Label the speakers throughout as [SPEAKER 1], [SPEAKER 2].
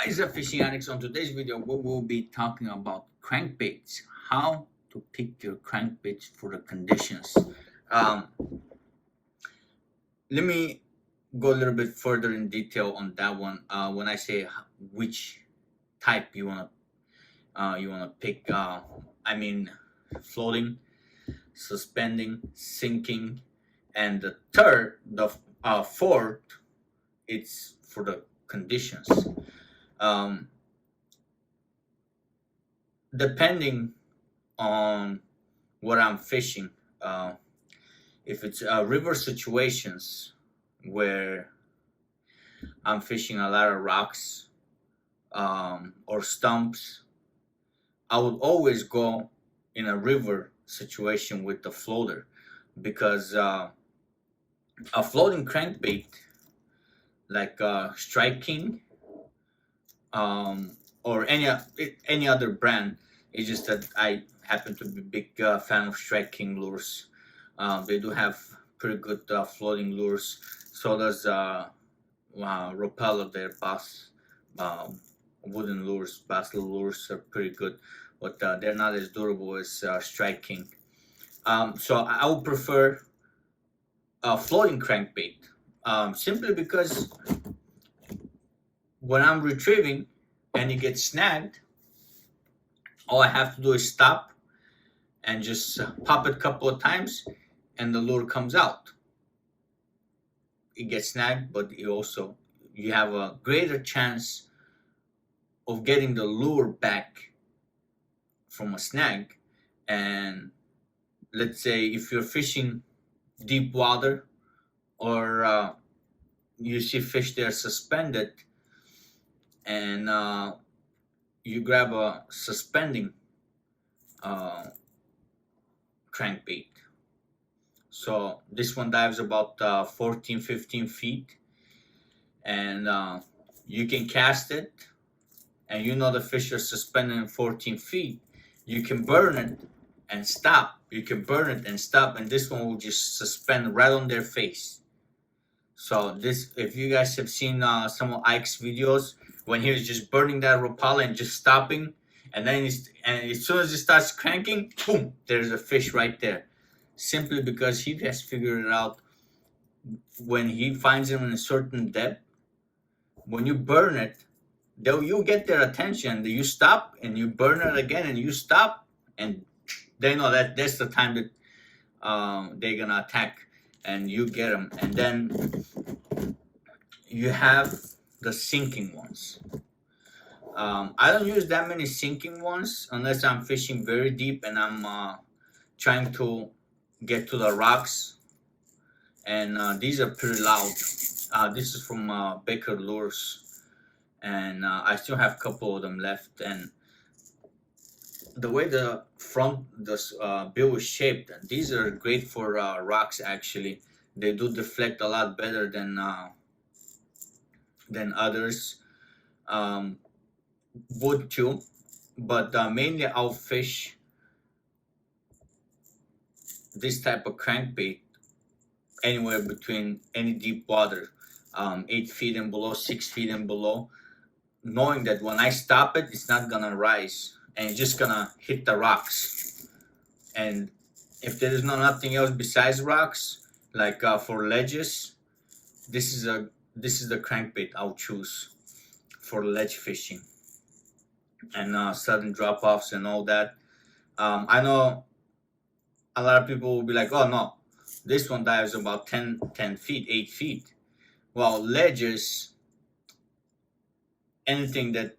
[SPEAKER 1] Rise of Fishing Addicts. On today's video, we will be talking about crankbaits, how to pick your crankbaits for the conditions. Um, Let me go a little bit further in detail on that one. When I say which type you wanna pick, I mean floating, suspending, sinking, and the fourth, it's for the conditions. Um, Depending on what I'm fishing, uh, if it's river situations where I'm fishing a lot of rocks or stumps, I would always go in a river situation with the floater, because a floating crankbait like Strike King, or any other brand. It's just that I happen to be a big fan of Strike King lures. They do have pretty good floating lures. So does Rapala, their bass wooden lures, bass lures are pretty good, but they're not as durable as Strike King. So I would prefer a floating crankbait, simply because when I'm retrieving and you get snagged, all I have to do is stop and just pop it a couple of times, and the lure comes out. It gets snagged, but you have a greater chance of getting the lure back from a snag. And let's say if you're fishing deep water, or you see fish there suspended, and you grab a suspending uh, crankbait. So this one dives about 14, 15 feet, and you can cast it, and the fish are suspended in 14 feet. You can burn it and stop. You can burn it and stop, and this one will just suspend right on their face. So this, if you guys have seen some of Ike's videos, when he was just burning that Rapala and just stopping, and then as soon as it starts cranking, boom, there's a fish right there. Simply because he has figured it out. When he finds them in a certain depth, when you burn it, you get their attention. You stop and you burn it again, and you stop, and they know that that's the time that they're gonna attack, and you get them. And then you have the sinking ones. I don't use that many sinking ones unless I'm fishing very deep and I'm trying to get to the rocks. And these are pretty loud. This is from Baker Lures, and I still have a couple of them left. And the way the bill is shaped, these are great for rocks. Actually, they do deflect a lot better than others. Wood too, but mainly I'll fish this type of crankbait anywhere between any deep water, 8 feet and below, 6 feet and below, knowing that when I stop it, it's not gonna rise and it's just gonna hit the rocks. And if there is nothing else besides rocks, like for ledges, this is the crankbait I'll choose for ledge fishing and sudden drop-offs and all that. I know a lot of people will be like, oh no, this one dives about 10 feet, 8 feet. Well, ledges, anything that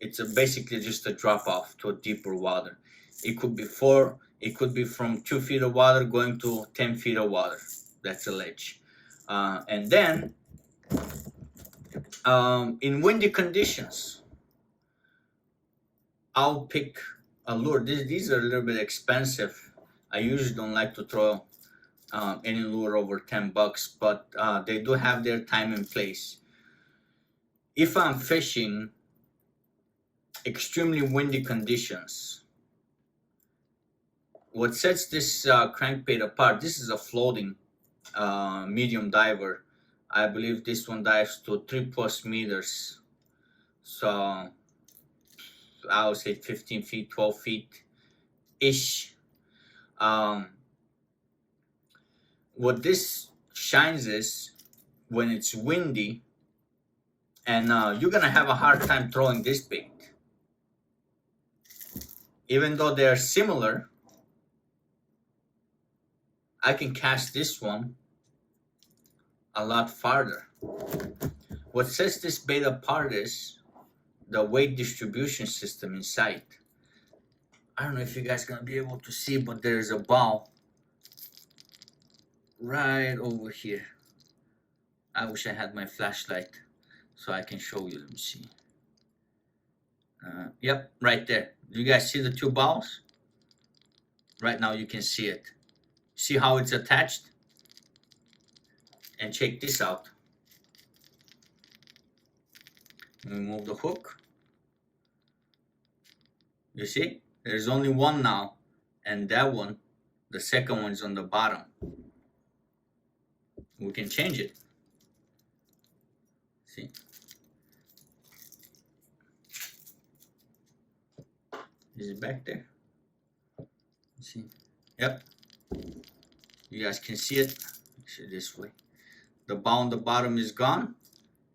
[SPEAKER 1] it's basically just a drop-off to a deeper water. It could be from 2 feet of water going to 10 feet of water. That's a ledge. And then in windy conditions, I'll pick a lure. These are a little bit expensive. I usually don't like to throw any lure over $10, but they do have their time and place. If I'm fishing extremely windy conditions, what sets this crankbait apart, this is a floating medium diver. I believe this one dives to 3+ meters. So I would say 15 feet, 12 feet ish. What this shines is when it's windy, and you're gonna have a hard time throwing this bait. Even though they're similar, I can cast this one a lot farther. What sets this bait apart is the weight distribution system inside. I don't know if you guys are gonna be able to see, but there's a ball right over here. I wish I had my flashlight so I can show you. Let me see. Yep, right there. Do you guys see the two balls? Right now you can see it. See how it's attached? And check this out. Remove the hook. You see? There's only one now. And that one, the second one's on the bottom. We can change it. See? Is it back there? See? Yep. You guys can see it. Actually, this way. The ball on the bottom is gone,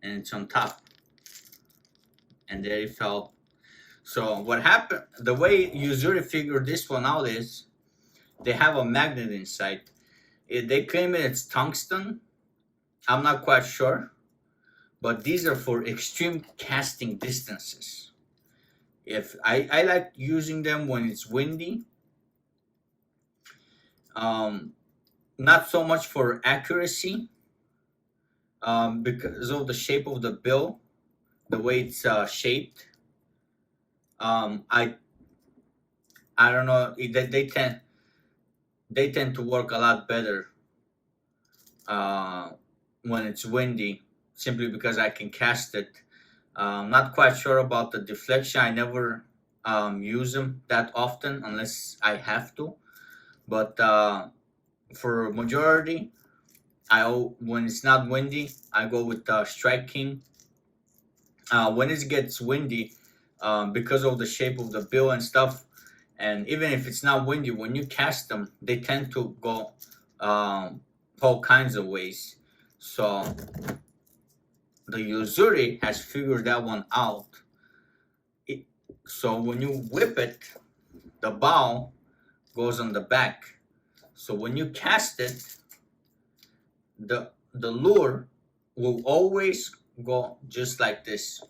[SPEAKER 1] and it's on top. And there it fell. So what happened? The way Yo-Zuri figured this one out is they have a magnet inside. They claim it's tungsten. I'm not quite sure, but these are for extreme casting distances. If I like using them when it's windy. Not so much for accuracy, because of the shape of the bill, the way it's shaped. I don't know. They tend to work a lot better when it's windy, simply because I can cast it. Not quite sure about the deflection. I never use them that often unless I have to. But for majority, when it's not windy, I go with Strike King. When it gets windy, because of the shape of the bill and stuff, and even if it's not windy, when you cast them, they tend to go all kinds of ways. So the Yo-Zuri has figured that one out. So when you whip it, the ball goes on the back. So when you cast it, the lure will always go just like this.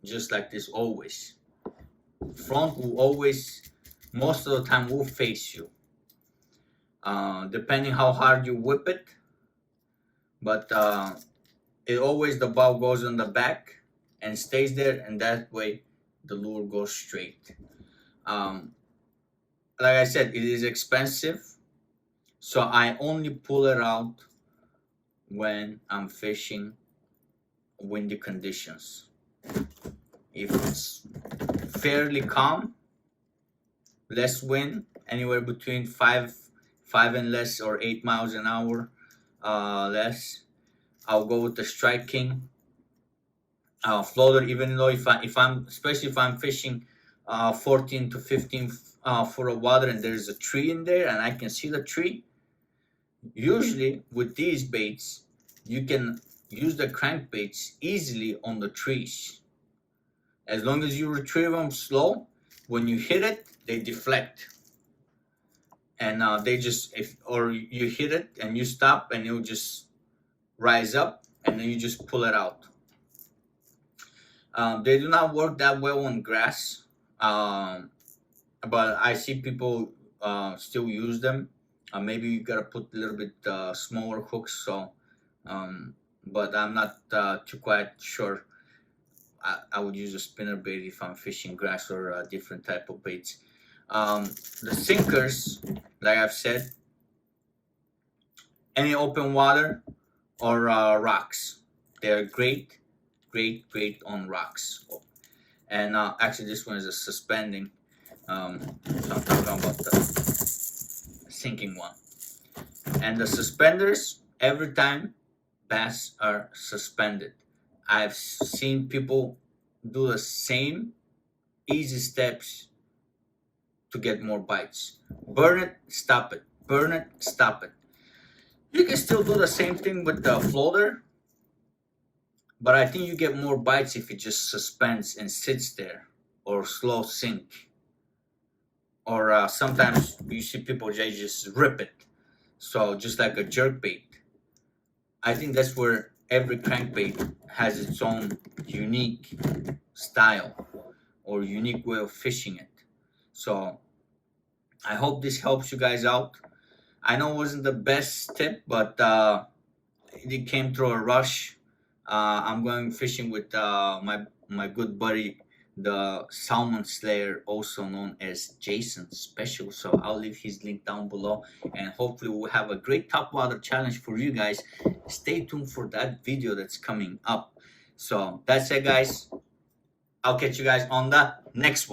[SPEAKER 1] Just like this, always. Front will always, most of the time, will face you. Depending how hard you whip it. But it always, the ball goes on the back and stays there, and that way the lure goes straight. Like I said, it is expensive, so I only pull it out when I'm fishing windy conditions. If it's fairly calm, less wind, anywhere between 5 and less, or 8 miles an hour less, I'll go with the Strike King floater. Even though if I'm especially if I'm fishing 14 to 15 foot of water and there's a tree in there and I can see the tree, usually with these baits you can use the crankbaits easily on the trees. As long as you retrieve them slow, when you hit it, they deflect. And they just, or you hit it and you stop and it'll just rise up and then you just pull it out. They do not work that well on grass, but I see people still use them. Maybe you gotta put a little bit smaller hooks, so but I'm not too quite sure. I would use a spinner bait if I'm fishing grass or a different type of baits. The sinkers, like I've said, any open water or rocks, they're great on rocks. And actually this one is a suspending, so I'm talking about the sinking one. And the suspenders, every time bass are suspended. I've seen people do the same easy steps to get more bites. Burn it, stop it. Burn it, stop it. You can still do the same thing with the floater, but I think you get more bites if it just suspends and sits there, or slow sink. Or sometimes you see people just rip it. So just like a jerk bait. I think that's where every crankbait has its own unique style or unique way of fishing it. So I hope this helps you guys out. I know it wasn't the best tip, but it came through a rush. I'm going fishing with my good buddy, the Salmon Slayer, also known as Jason Special. So I'll leave his link down below, and hopefully we'll have a great topwater challenge for you guys. Stay tuned for that video that's coming up. So that's it, guys. I'll catch you guys on the next one.